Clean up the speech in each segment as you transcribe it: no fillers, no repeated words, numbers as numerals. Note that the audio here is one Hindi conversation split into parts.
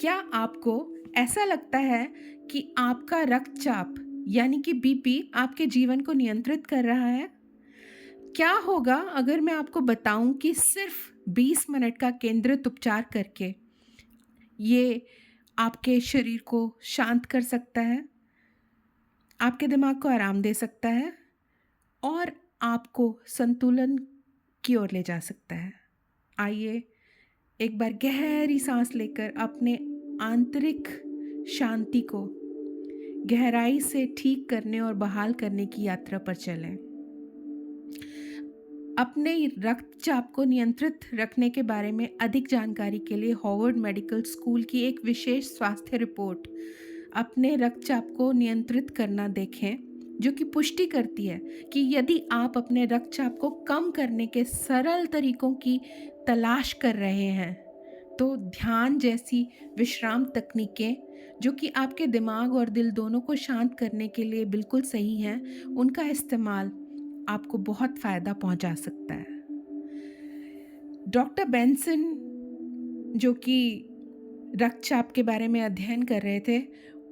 क्या आपको ऐसा लगता है कि आपका रक्तचाप यानी कि बीपी आपके जीवन को नियंत्रित कर रहा है? क्या होगा अगर मैं आपको बताऊं कि सिर्फ 20 मिनट का केंद्रित उपचार करके ये आपके शरीर को शांत कर सकता है, आपके दिमाग को आराम दे सकता है और आपको संतुलन की ओर ले जा सकता है। आइए एक बार गहरी सांस लेकर अपने आंतरिक शांति को गहराई से ठीक करने और बहाल करने की यात्रा पर चलें। अपने रक्तचाप को नियंत्रित रखने के बारे में अधिक जानकारी के लिए हार्वर्ड मेडिकल स्कूल की एक विशेष स्वास्थ्य रिपोर्ट अपने रक्तचाप को नियंत्रित करना देखें, जो कि पुष्टि करती है कि यदि आप अपने रक्तचाप को कम करने के सरल तरीकों की तलाश कर रहे हैं तो ध्यान जैसी विश्राम तकनीकें, जो कि आपके दिमाग और दिल दोनों को शांत करने के लिए बिल्कुल सही हैं, उनका इस्तेमाल आपको बहुत फ़ायदा पहुंचा सकता है। डॉक्टर बेंसन, जो कि रक्तचाप के बारे में अध्ययन कर रहे थे,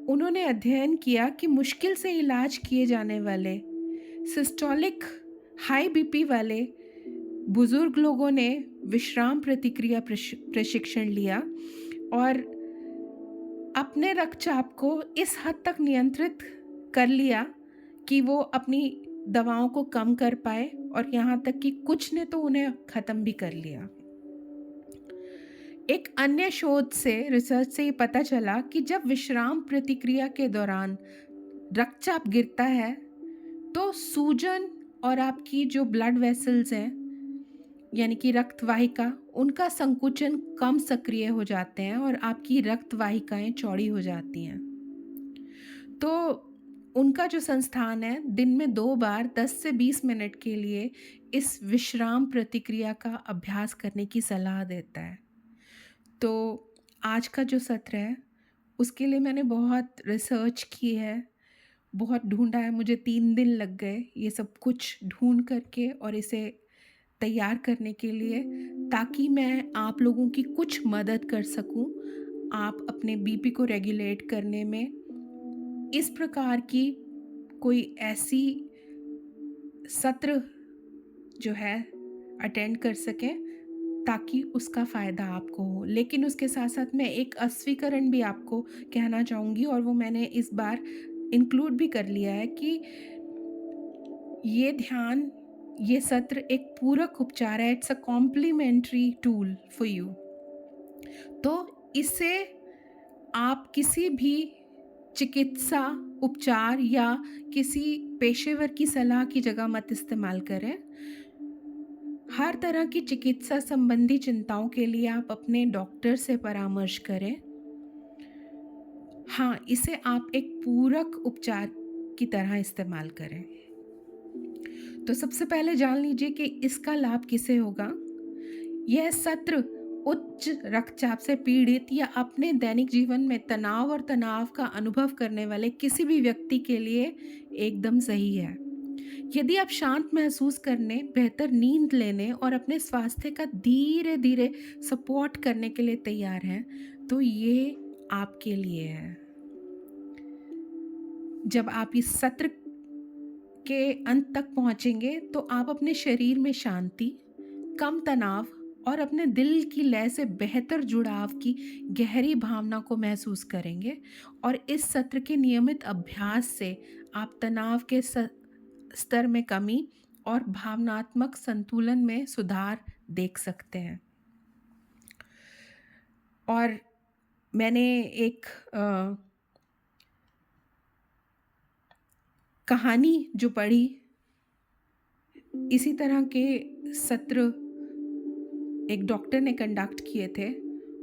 उन्होंने अध्ययन किया कि मुश्किल से इलाज किए जाने वाले सिस्टोलिक हाई बीपी वाले बुजुर्ग लोगों ने विश्राम प्रतिक्रिया प्रशिक्षण लिया और अपने रक्तचाप को इस हद तक नियंत्रित कर लिया कि वो अपनी दवाओं को कम कर पाए और यहाँ तक कि कुछ ने तो उन्हें ख़त्म भी कर लिया। एक अन्य शोध से रिसर्च से ये पता चला कि जब विश्राम प्रतिक्रिया के दौरान रक्तचाप गिरता है तो सूजन और आपकी जो ब्लड वेसल्स हैं यानी कि रक्त वाहिका, उनका संकुचन कम सक्रिय हो जाते हैं और आपकी रक्त वाहिकाएं चौड़ी हो जाती हैं। तो उनका जो संस्थान है दिन में 2 बार 10 से 20 मिनट के लिए इस विश्राम प्रतिक्रिया का अभ्यास करने की सलाह देता है। तो आज का जो सत्र है उसके लिए मैंने बहुत रिसर्च की है, बहुत ढूंढा है। मुझे 3 दिन लग गए ये सब कुछ ढूंढ करके और इसे तैयार करने के लिए, ताकि मैं आप लोगों की कुछ मदद कर सकूं आप अपने बीपी को रेगुलेट करने में। इस प्रकार की कोई ऐसी सत्र जो है अटेंड कर सकें ताकि उसका फ़ायदा आपको हो। लेकिन उसके साथ साथ मैं एक अस्वीकरण भी आपको कहना चाहूँगी और वो मैंने इस बार इंक्लूड भी कर लिया है कि ये सत्र एक पूरक उपचार है। It's a complementary tool for you. तो इसे आप किसी भी चिकित्सा उपचार या किसी पेशेवर की सलाह की जगह मत इस्तेमाल करें। हर तरह की चिकित्सा संबंधी चिंताओं के लिए आप अपने डॉक्टर से परामर्श करें। हाँ, इसे आप एक पूरक उपचार की तरह इस्तेमाल करें। तो सबसे पहले जान लीजिए कि इसका लाभ किसे होगा। यह सत्र उच्च रक्तचाप से पीड़ित या अपने दैनिक जीवन में तनाव का अनुभव करने वाले किसी भी व्यक्ति के लिए एकदम सही है। यदि आप शांत महसूस करने, बेहतर नींद लेने और अपने स्वास्थ्य का धीरे धीरे सपोर्ट करने के लिए तैयार हैं, तो ये आपके लिए है। जब आप इस सत्र के अंत तक पहुंचेंगे तो आप अपने शरीर में शांति, कम तनाव और अपने दिल की लय से बेहतर जुड़ाव की गहरी भावना को महसूस करेंगे। और इस सत्र के नियमित अभ्यास से आप तनाव के स्तर में कमी और भावनात्मक संतुलन में सुधार देख सकते हैं। और मैंने एक कहानी जो पढ़ी, इसी तरह के सत्र एक डॉक्टर ने कंडक्ट किए थे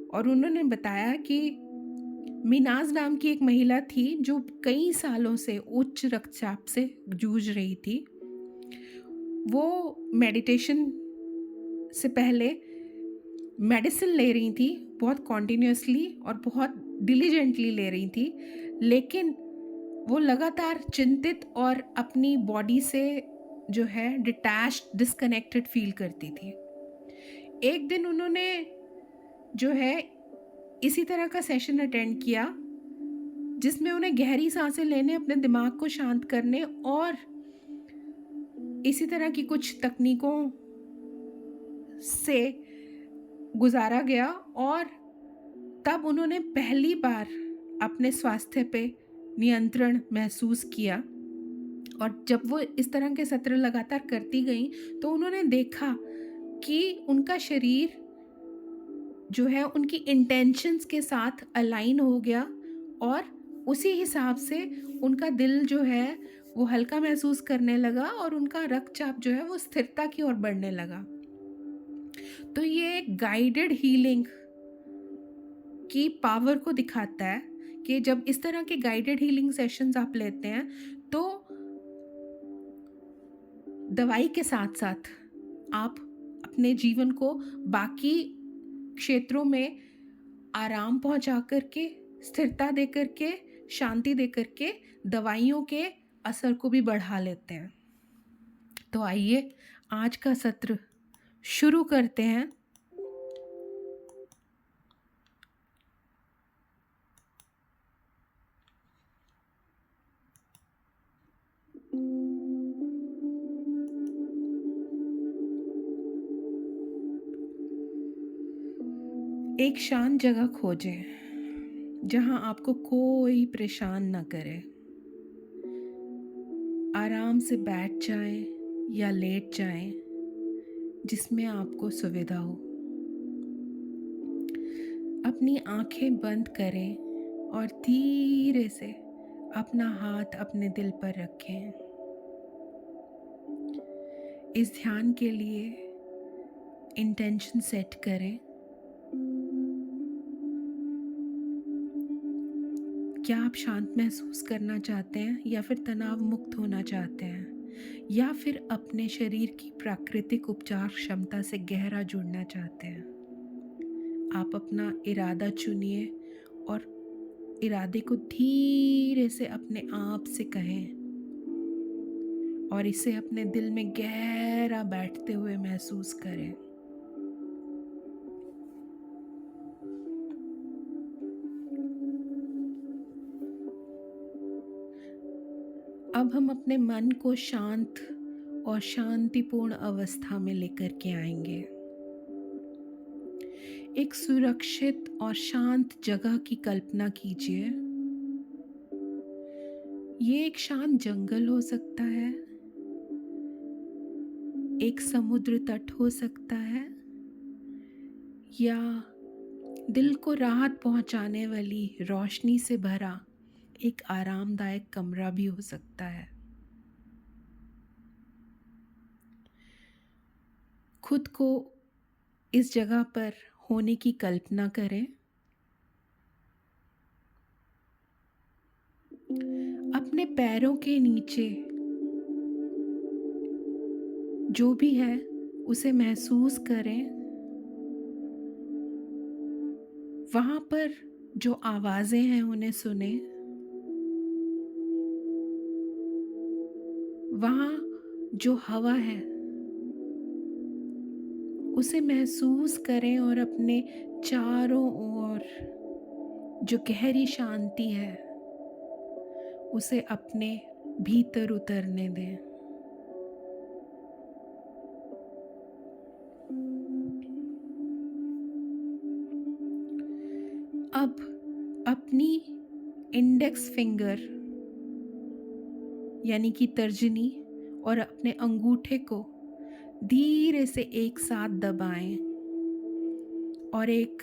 और उन्होंने बताया कि मीनाज नाम की एक महिला थी जो कई सालों से उच्च रक्तचाप से जूझ रही थी। वो मेडिटेशन से पहले मेडिसिन ले रही थी, बहुत कॉन्टिन्यूसली और बहुत डिलीजेंटली ले रही थी, लेकिन वो लगातार चिंतित और अपनी बॉडी से जो है डिटैच्ड, डिस्कनेक्टेड फील करती थी। एक दिन उन्होंने जो है इसी तरह का सेशन अटेंड किया जिसमें उन्हें गहरी सांसें लेने, अपने दिमाग को शांत करने और इसी तरह की कुछ तकनीकों से गुजारा गया। और तब उन्होंने पहली बार अपने स्वास्थ्य पे नियंत्रण महसूस किया। और जब वो इस तरह के सत्र लगातार करती गईं तो उन्होंने देखा कि उनका शरीर जो है उनकी इंटेंशंस के साथ अलाइन हो गया और उसी हिसाब से उनका दिल जो है वो हल्का महसूस करने लगा और उनका रक्तचाप जो है वो स्थिरता की ओर बढ़ने लगा। तो ये एक गाइडेड हीलिंग की पावर को दिखाता है कि जब इस तरह के गाइडेड हीलिंग सेशंस आप लेते हैं तो दवाई के साथ साथ आप अपने जीवन को बाकी क्षेत्रों में आराम पहुंचा करके, स्थिरता दे करके, शांति दे करके दवाइयों के असर को भी बढ़ा लेते हैं। तो आइए आज का सत्र शुरू करते हैं। एक शांत जगह खोजें जहां आपको कोई परेशान न करे। आराम से बैठ जाएं या लेट जाएं, जिसमें आपको सुविधा हो। अपनी आंखें बंद करें और धीरे से अपना हाथ अपने दिल पर रखें। इस ध्यान के लिए इंटेंशन सेट करें। क्या आप शांत महसूस करना चाहते हैं या फिर तनाव मुक्त होना चाहते हैं, या फिर अपने शरीर की प्राकृतिक उपचार क्षमता से गहरा जुड़ना चाहते हैं? आप अपना इरादा चुनिए और इरादे को धीरे से अपने आप से कहें और इसे अपने दिल में गहरा बैठते हुए महसूस करें। अब हम अपने मन को शांत और शांतिपूर्ण अवस्था में लेकर के आएंगे। एक सुरक्षित और शांत जगह की कल्पना कीजिए। ये एक शांत जंगल हो सकता है, एक समुद्र तट हो सकता है, या दिल को राहत पहुंचाने वाली रोशनी से भरा एक आरामदायक कमरा भी हो सकता है। खुद को इस जगह पर होने की कल्पना करें। अपने पैरों के नीचे जो भी है उसे महसूस करें। वहाँ पर जो आवाज़ें हैं उन्हें सुने। वहाँ जो हवा है उसे महसूस करें और अपने चारों ओर जो गहरी शांति है उसे अपने भीतर उतरने दें। अब अपनी इंडेक्स फिंगर यानी कि तर्जनी और अपने अंगूठे को धीरे से एक साथ दबाएं और एक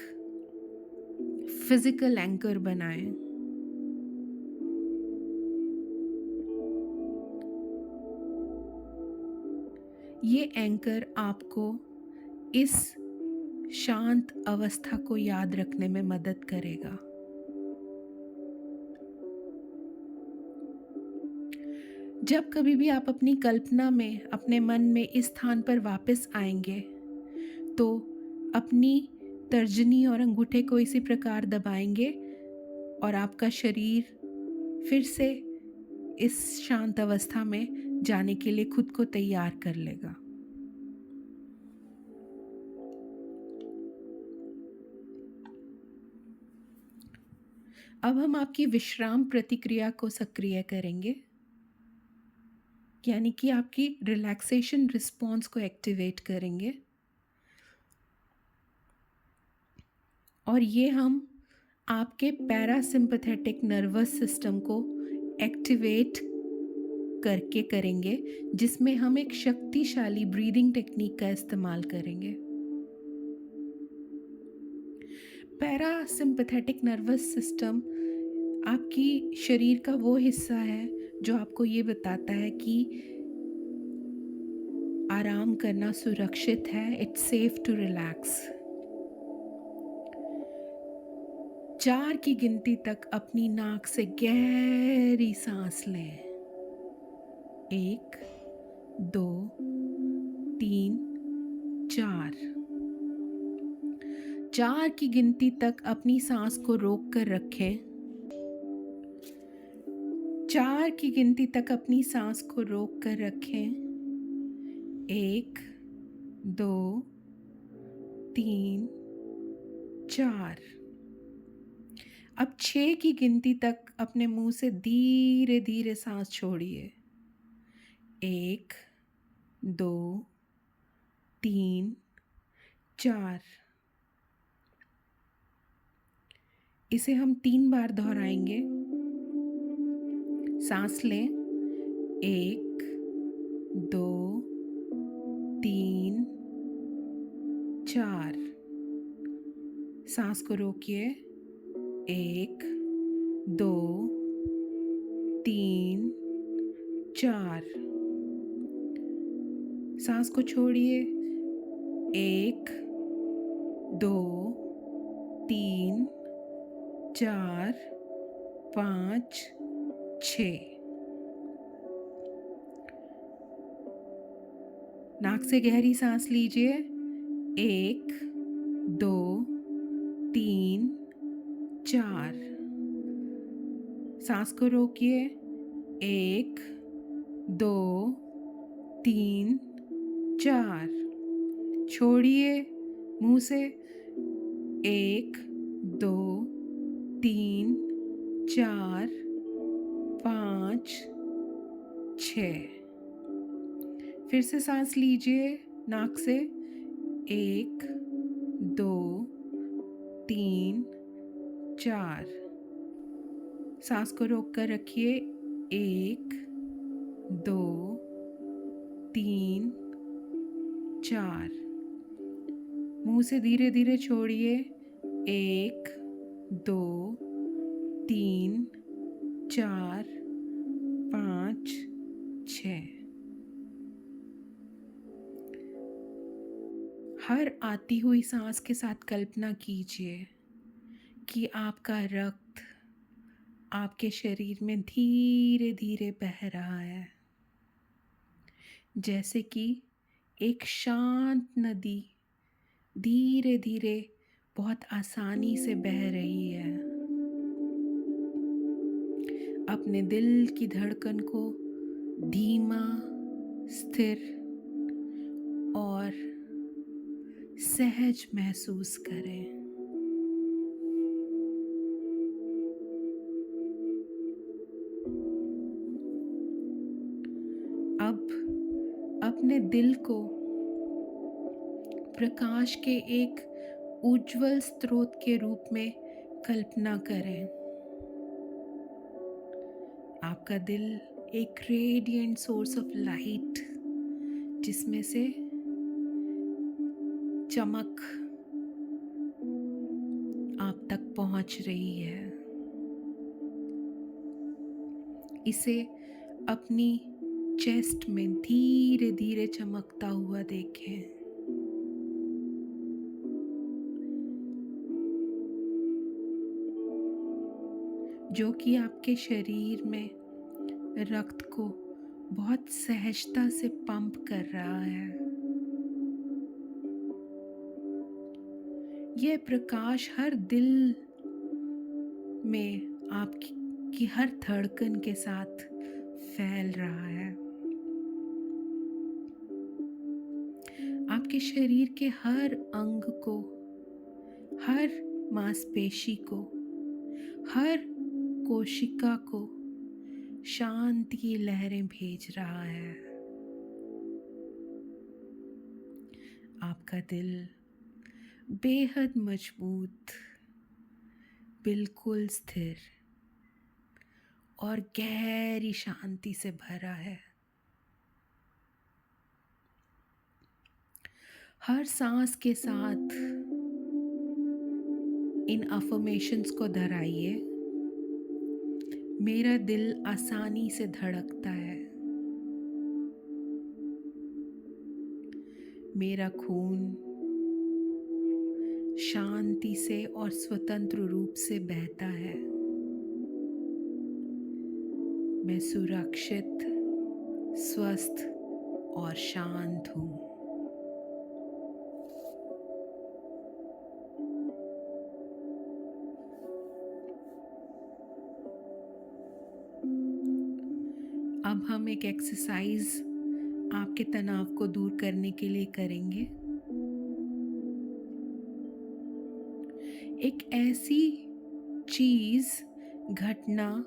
फिजिकल एंकर बनाएं। ये एंकर आपको इस शांत अवस्था को याद रखने में मदद करेगा। जब कभी भी आप अपनी कल्पना में अपने मन में इस स्थान पर वापस आएंगे तो अपनी तर्जनी और अंगूठे को इसी प्रकार दबाएंगे और आपका शरीर फिर से इस शांत अवस्था में जाने के लिए खुद को तैयार कर लेगा। अब हम आपकी विश्राम प्रतिक्रिया को सक्रिय करेंगे, यानी कि आपकी रिलैक्सेशन रिस्पॉन्स को एक्टिवेट करेंगे। और ये हम आपके पैरासिम्पथेटिक नर्वस सिस्टम को एक्टिवेट करके करेंगे, जिसमें हम एक शक्तिशाली ब्रीदिंग टेक्निक का इस्तेमाल करेंगे। पैरासिम्पथेटिक नर्वस सिस्टम आपकी शरीर का वो हिस्सा है जो आपको ये बताता है कि आराम करना सुरक्षित है, इट्स सेफ टू रिलैक्स। 4 की गिनती तक अपनी नाक से गहरी सांस लें। 1, 2, 3, 4। 4 की गिनती तक अपनी सांस को रोक कर रखें। 4 की गिनती तक अपनी सांस को रोक कर रखें। 1, 2, 3, 4। अब 6 की गिनती तक अपने मुंह से धीरे धीरे सांस छोड़िए। 1, 2, 3, 4। इसे हम 3 बार दोहराएंगे। सांस लें। 1, 2, 3, 4। सांस को रोकिए। 1, 2, 3, 4। सांस को छोड़िए। 1, 2, 3, 4, 5, 6। नाक से गहरी सांस लीजिए। 1, 2, 3, 4। सांस को रोकिए। 1, 2, 3, 4। छोड़िए मुंह से। 1, 2, 3, 4, 5, 6। फिर से सांस लीजिए नाक से। 1, 2, 3, 4। सांस को रोक कर रखिए। 1, 2, 3, 4। मुंह से धीरे धीरे छोड़िए। 1, 2, 3, 4, 5, 6। हर आती हुई सांस के साथ कल्पना कीजिए कि आपका रक्त आपके शरीर में धीरे धीरे बह रहा है, जैसे कि एक शांत नदी धीरे धीरे बहुत आसानी से बह रही है। अपने दिल की धड़कन को धीमा, स्थिर और सहज महसूस करें। अब अपने दिल को प्रकाश के एक उज्जवल स्रोत के रूप में कल्पना करें। आपका दिल एक रेडिएंट सोर्स ऑफ लाइट, जिसमें से चमक आप तक पहुंच रही है। इसे अपनी चेस्ट में धीरे धीरे चमकता हुआ देखें। जो कि आपके शरीर में रक्त को बहुत सहजता से पंप कर रहा है। यह प्रकाश हर दिल में आपकी हर धड़कन के साथ फैल रहा है। आपके शरीर के हर अंग को, हर मांसपेशी को हर कोशिका को शांति की लहरें भेज रहा है। आपका दिल बेहद मजबूत, बिल्कुल स्थिर और गहरी शांति से भरा है। हर सांस के साथ इन अफर्मेशंस को दोहराइए। मेरा दिल आसानी से धड़कता है। मेरा खून शांति से और स्वतंत्र रूप से बहता है। मैं सुरक्षित, स्वस्थ और शांत हूँ। अब हम एक एक्सरसाइज आपके तनाव को दूर करने के लिए करेंगे। एक ऐसी चीज़, घटना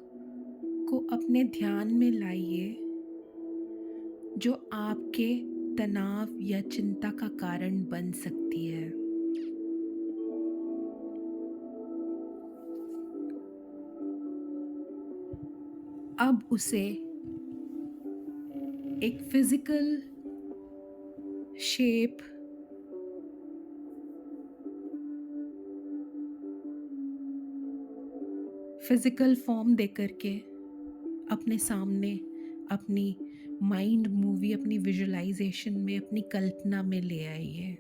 को अपने ध्यान में लाइए जो आपके तनाव या चिंता का कारण बन सकती है। अब उसे एक फिजिकल शेप, फिजिकल फॉर्म देकर के अपने सामने अपनी माइंड मूवी, अपनी विजुअलाइजेशन में, अपनी कल्पना में ले आइए।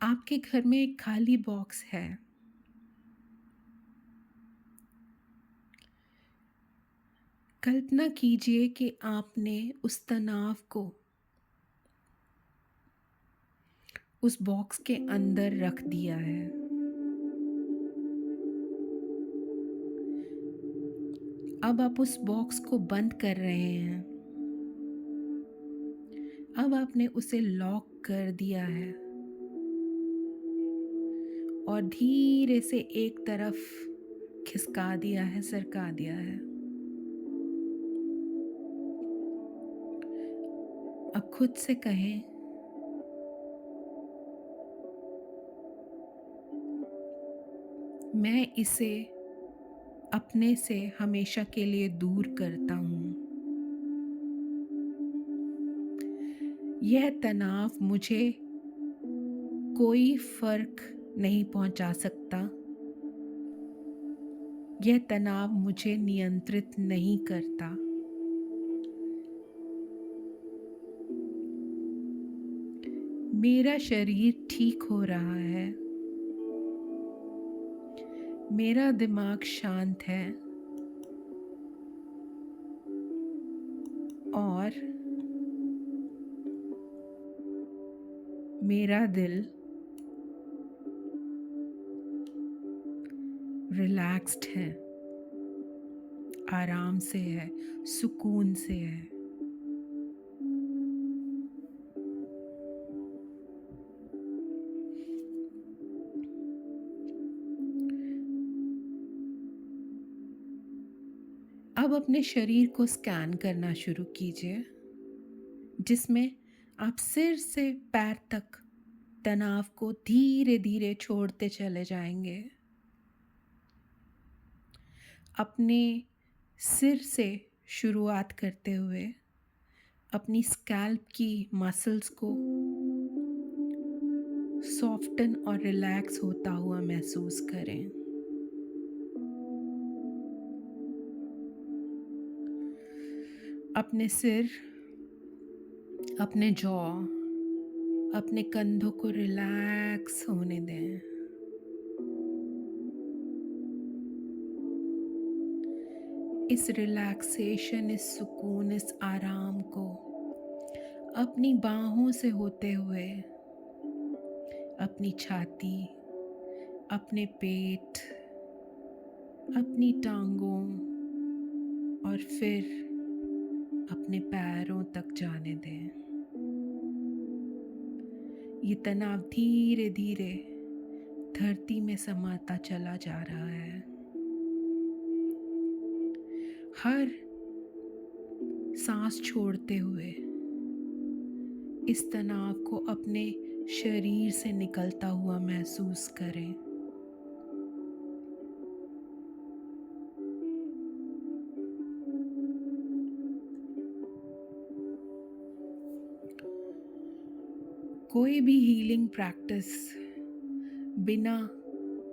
आपके घर में एक खाली बॉक्स है। कल्पना कीजिए कि आपने उस तनाव को उस बॉक्स के अंदर रख दिया है। अब आप उस बॉक्स को बंद कर रहे हैं। अब आपने उसे लॉक कर दिया है और धीरे से एक तरफ खिसका दिया है, सरका दिया है। अब खुद से कहें, मैं इसे अपने से हमेशा के लिए दूर करता हूँ। यह तनाव मुझे कोई फर्क नहीं पहुंचा सकता। यह तनाव मुझे नियंत्रित नहीं करता। मेरा शरीर ठीक हो रहा है। मेरा दिमाग शांत है और मेरा दिल रिलैक्स्ड है, आराम से है, सुकून से है। अब अपने शरीर को स्कैन करना शुरू कीजिए, जिसमें आप सिर से पैर तक तनाव को धीरे धीरे छोड़ते चले जाएंगे। अपने सिर से शुरुआत करते हुए अपनी स्कैल्प की मसल्स को सॉफ्टन और रिलैक्स होता हुआ महसूस करें। अपने सिर, अपने जॉ, अपने कंधों को रिलैक्स होने दें। इस रिलैक्सेशन, इस सुकून, इस आराम को अपनी बाहों से होते हुए अपनी छाती, अपने पेट, अपनी टांगों और और फिर अपने पैरों तक जाने दें। ये तनाव धीरे धीरे धरती में समाता चला जा रहा है। हर सांस छोड़ते हुए इस तनाव को अपने शरीर से निकलता हुआ महसूस करें। कोई भी हीलिंग प्रैक्टिस बिना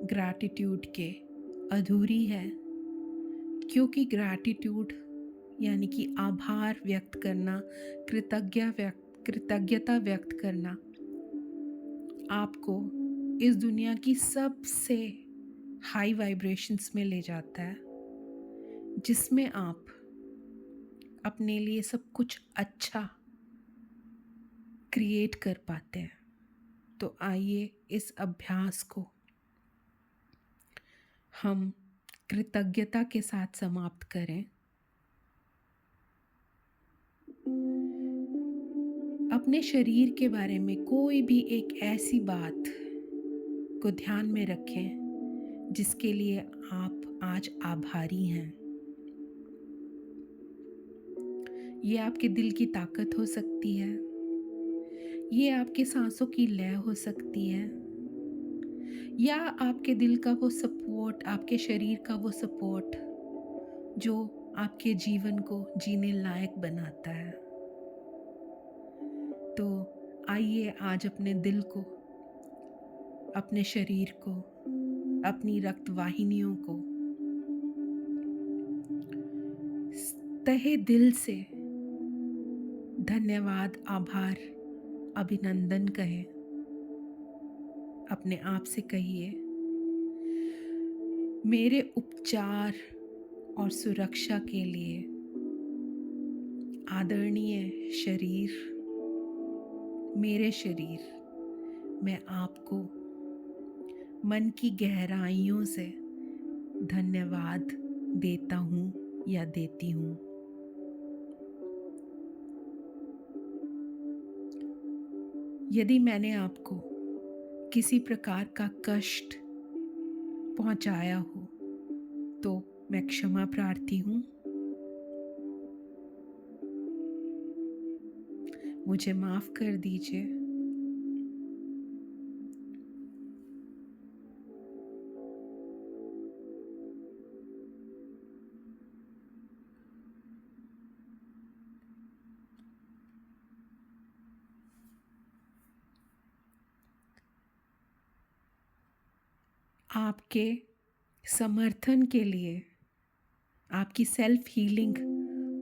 ग्रैटिट्यूड के अधूरी है, क्योंकि ग्रैटिट्यूड यानी कि आभार व्यक्त करना, कृतज्ञता व्यक्त करना आपको इस दुनिया की सबसे हाई वाइब्रेशंस में ले जाता है, जिसमें आप अपने लिए सब कुछ अच्छा क्रिएट कर पाते हैं। तो आइए इस अभ्यास को हम कृतज्ञता के साथ समाप्त करें। अपने शरीर के बारे में कोई भी एक ऐसी बात को ध्यान में रखें जिसके लिए आप आज आभारी हैं। ये आपके दिल की ताकत हो सकती है, ये आपके सांसों की लय हो सकती है, या आपके दिल का वो सपोर्ट, आपके शरीर का वो सपोर्ट जो आपके जीवन को जीने लायक बनाता है। तो आइए आज अपने दिल को, अपने शरीर को, अपनी रक्त वाहिनियों को तहे दिल से धन्यवाद, आभार, अभिनंदन कहें। अपने आप से कहिए, मेरे उपचार और सुरक्षा के लिए आदरणीय शरीर, मेरे शरीर, मैं आपको मन की गहराइयों से धन्यवाद देता हूँ या देती हूँ। यदि मैंने आपको किसी प्रकार का कष्ट पहुंचाया हो तो मैं क्षमा प्रार्थी हूँ। मुझे माफ कर दीजिए। आपके समर्थन के लिए, आपकी सेल्फ हीलिंग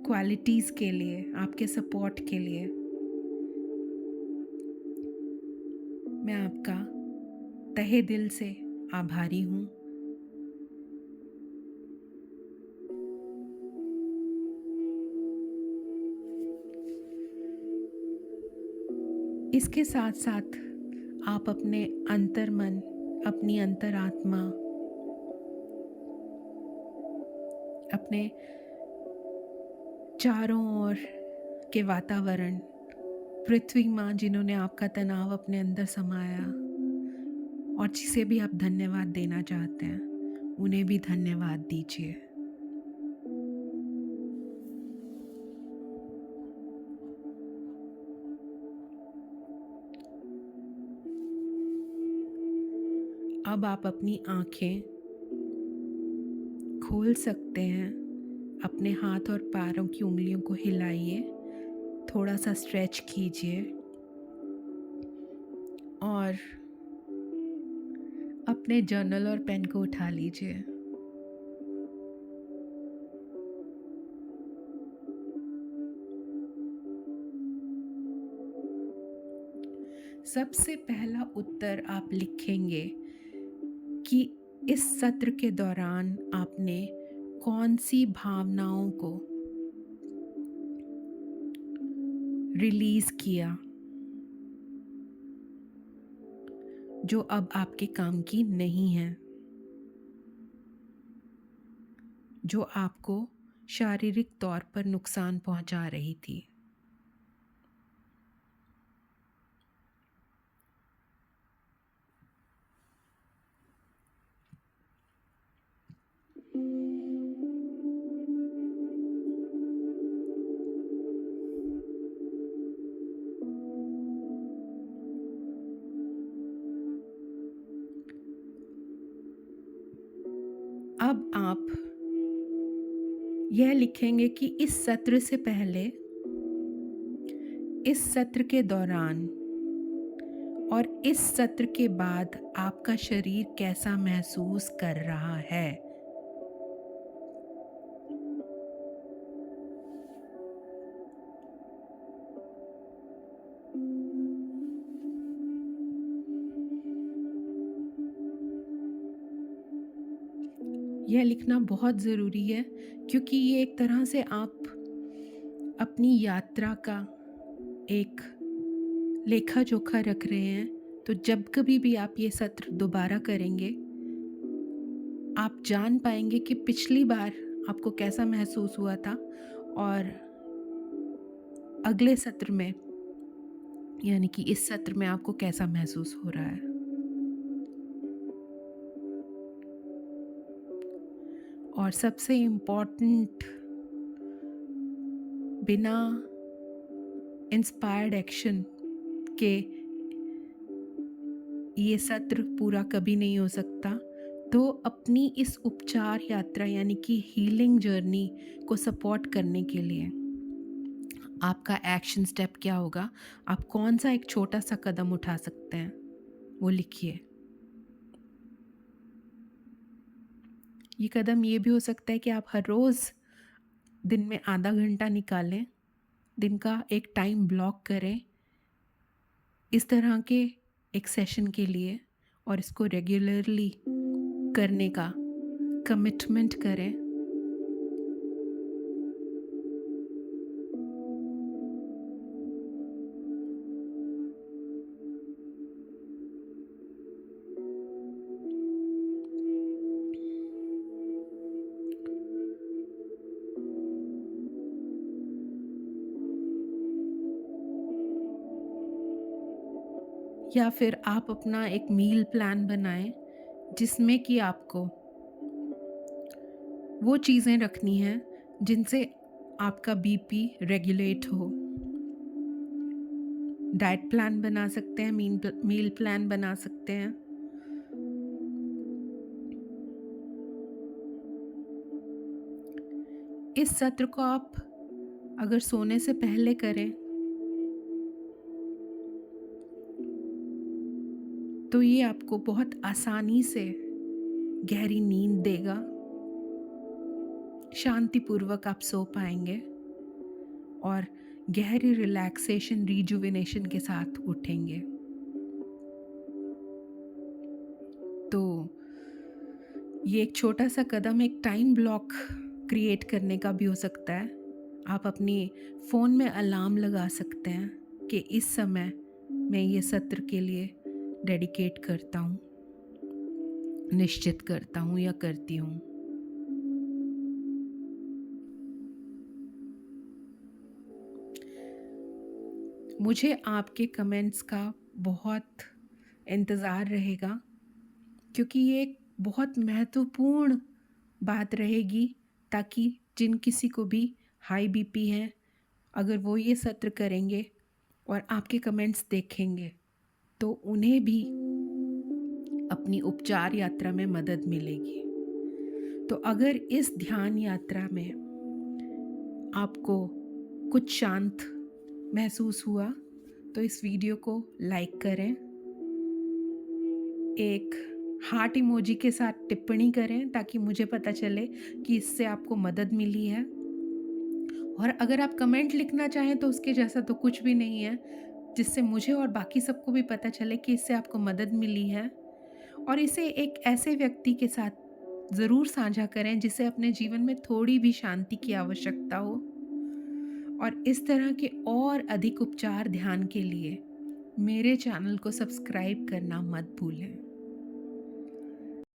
क्वालिटीज़ के लिए, आपके सपोर्ट के लिए मैं आपका तहे दिल से आभारी हूँ। इसके साथ साथ आप अपने अंतर्मन, अपनी अंतरात्मा, अपने चारों ओर के वातावरण, पृथ्वी माँ जिन्होंने आपका तनाव अपने अंदर समाया और जिसे भी आप धन्यवाद देना चाहते हैं, उन्हें भी धन्यवाद दीजिए। अब आप अपनी आँखें खोल सकते हैं। अपने हाथ और पैरों की उंगलियों को हिलाइए, थोड़ा सा स्ट्रेच कीजिए और अपने जर्नल और पेन को उठा लीजिए। सबसे पहला उत्तर आप लिखेंगे कि इस सत्र के दौरान आपने कौन सी भावनाओं को रिलीज किया जो अब आपके काम की नहीं है, जो आपको शारीरिक तौर पर नुकसान पहुंचा रही थी। अब आप यह लिखेंगे कि इस सत्र से पहले, इस सत्र के दौरान और इस सत्र के बाद आपका शरीर कैसा महसूस कर रहा है। यह लिखना बहुत ज़रूरी है, क्योंकि ये एक तरह से आप अपनी यात्रा का एक लेखा जोखा रख रहे हैं। तो जब कभी भी आप ये सत्र दोबारा करेंगे, आप जान पाएंगे कि पिछली बार आपको कैसा महसूस हुआ था और अगले सत्र में, यानी कि इस सत्र में आपको कैसा महसूस हो रहा है। और सबसे इम्पोर्टेंट, बिना इंस्पायर्ड एक्शन के ये सत्र पूरा कभी नहीं हो सकता। तो अपनी इस उपचार यात्रा यानी कि हीलिंग जर्नी को सपोर्ट करने के लिए आपका एक्शन स्टेप क्या होगा, आप कौन सा एक छोटा सा कदम उठा सकते हैं, वो लिखिए। ये कदम ये भी हो सकता है कि आप हर रोज़ दिन में आधा घंटा निकालें, दिन का एक टाइम ब्लॉक करें इस तरह के एक सेशन के लिए, और इसको रेगुलरली करने का कमिटमेंट करें। या फिर आप अपना एक मील प्लान बनाएं जिसमें कि आपको वो चीज़ें रखनी हैं जिनसे आपका बीपी रेगुलेट हो। डाइट प्लान बना सकते हैं, मील प्लान बना सकते हैं। इस सत्र को आप अगर सोने से पहले करें तो ये आपको बहुत आसानी से गहरी नींद देगा, शांतिपूर्वक आप सो पाएंगे और गहरी रिलैक्सेशन, रिजुविनेशन के साथ उठेंगे। तो ये एक छोटा सा कदम एक टाइम ब्लॉक क्रिएट करने का भी हो सकता है। आप अपनी फ़ोन में अलार्म लगा सकते हैं कि इस समय मैं ये सत्र के लिए डेडिकेट करता हूँ, निश्चित करता हूँ या करती हूँ। मुझे आपके कमेंट्स का बहुत इंतज़ार रहेगा, क्योंकि ये एक बहुत महत्वपूर्ण बात रहेगी, ताकि जिन किसी को भी हाई बीपी है, अगर वो ये सत्र करेंगे और आपके कमेंट्स देखेंगे तो उन्हें भी अपनी उपचार यात्रा में मदद मिलेगी। तो अगर इस ध्यान यात्रा में आपको कुछ शांत महसूस हुआ तो इस वीडियो को लाइक करें, एक हार्ट इमोजी के साथ टिप्पणी करें ताकि मुझे पता चले कि इससे आपको मदद मिली है। और अगर आप कमेंट लिखना चाहें तो उसके जैसा तो कुछ भी नहीं है, जिससे मुझे और बाकी सबको भी पता चले कि इससे आपको मदद मिली है। और इसे एक ऐसे व्यक्ति के साथ ज़रूर साझा करें जिसे अपने जीवन में थोड़ी भी शांति की आवश्यकता हो। और इस तरह के और अधिक उपचार ध्यान के लिए मेरे चैनल को सब्सक्राइब करना मत भूलें।